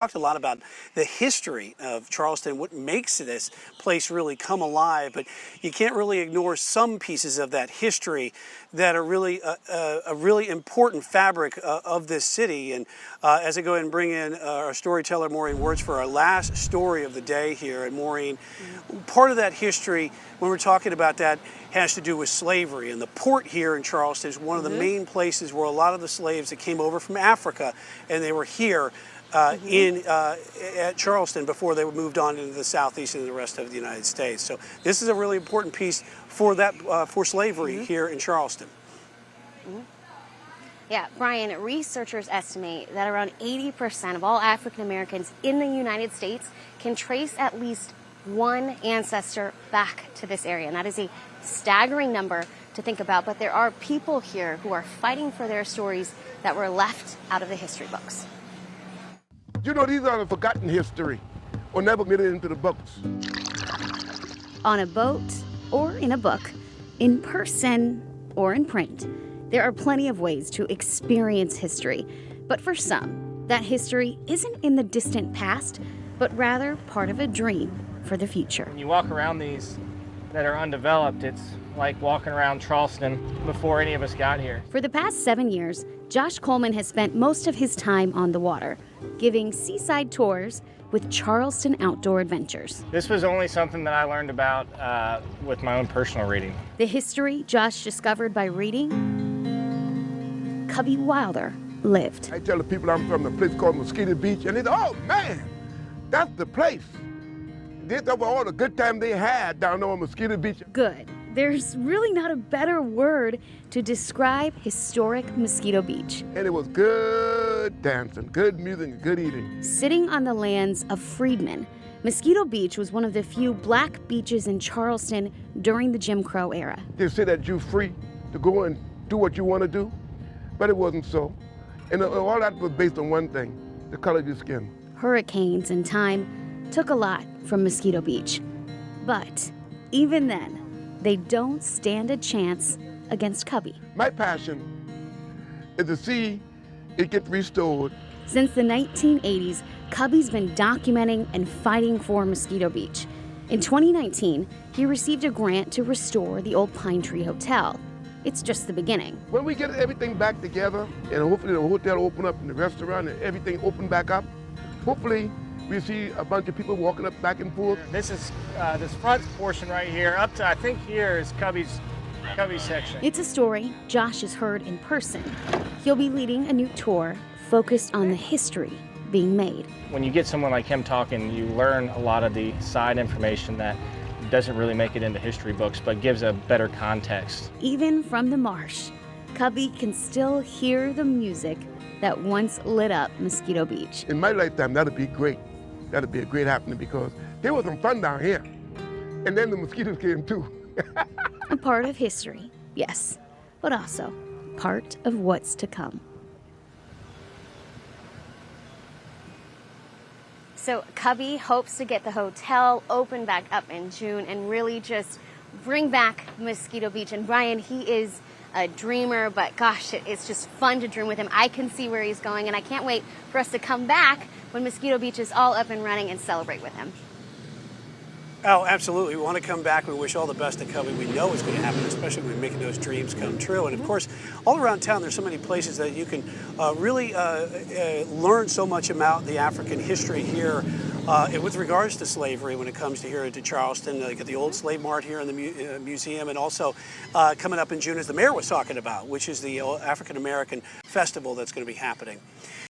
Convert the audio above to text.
Talked a lot about the history of Charleston, what makes this place really come alive, but you can't really ignore some pieces of that history that are really a really important fabric of this city. And as I go ahead and bring in our storyteller, Maureen Wirtz, for our last story of the day here. And Maureen, part of that history, when we're talking about that, has to do with slavery. And the port here in Charleston is one of the main places where a lot of the slaves that came over from Africa, and they were here at Charleston before they were moved on into the southeast and the rest of the United States. So this is a really important piece for that for slavery here in Charleston. Yeah, Brian, researchers estimate that around 80% of all African Americans in the United States can trace at least one ancestor back to this area. And that is a staggering number to think about, but there are people here who are fighting for their stories that were left out of the history books. You know, these are the forgotten history or never made it into the books. On a boat or in a book, in person or in print, there are plenty of ways to experience history. But for some, that history isn't in the distant past, but rather part of a dream for the future. When you walk around these that are undeveloped, it's like walking around Charleston before any of us got here. For the past 7 years, Josh Coleman has spent most of his time on the water, giving Seaside tours with Charleston Outdoor Adventures. This was only something that I learned about with my own personal reading. The history Josh discovered by reading, Cubby Wilder lived. I tell the people I'm from a place called Mosquito Beach, and they say, oh man, that's the place. They talk about all the good time they had down there on Mosquito Beach. Good. There's really not a better word to describe historic Mosquito Beach. And it was good dancing, good music, and good eating. Sitting on the lands of freedmen, Mosquito Beach was one of the few black beaches in Charleston during the Jim Crow era. They say that you're free to go and do what you want to do, but it wasn't so. And all that was based on one thing, the color of your skin. Hurricanes and time took a lot from Mosquito Beach. But even then, they don't stand a chance against Cubby. My passion is to see it get restored. Since the 1980s, Cubby's been documenting and fighting for Mosquito Beach. In 2019, he received a grant to restore the old Pine Tree Hotel. It's just the beginning. When we get everything back together, and hopefully the hotel open up and the restaurant and everything open back up, hopefully we see a bunch of people walking up back and forth. This is this front portion right here, up to I think here is Cubby's section. It's a story Josh has heard in person. He'll be leading a new tour focused on the history being made. When you get someone like him talking, you learn a lot of the side information that doesn't really make it into history books, but gives a better context. Even from the marsh, Cubby can still hear the music that once lit up Mosquito Beach. In my lifetime, that'd be great. That'd be a great happening because there was some fun down here. And then the mosquitoes came too. A part of history, yes, but also part of what's to come. So Cubby hopes to get the hotel open back up in June and really just bring back Mosquito Beach. And Brian, he is a dreamer, but gosh, it's just fun to dream with him. I can see where he's going, and I can't wait for us to come back when Mosquito Beach is all up and running and celebrate with him. Oh, absolutely. We want to come back. We wish all the best to Cubby. We know it's going to happen, especially when we're making those dreams come true. And of course, all around town, there's so many places that you can really learn so much about the African history here with regards to slavery when it comes to here to Charleston. You get the old slave mart here in the museum, and also coming up in June, as the mayor was talking about, which is the African American festival that's going to be happening.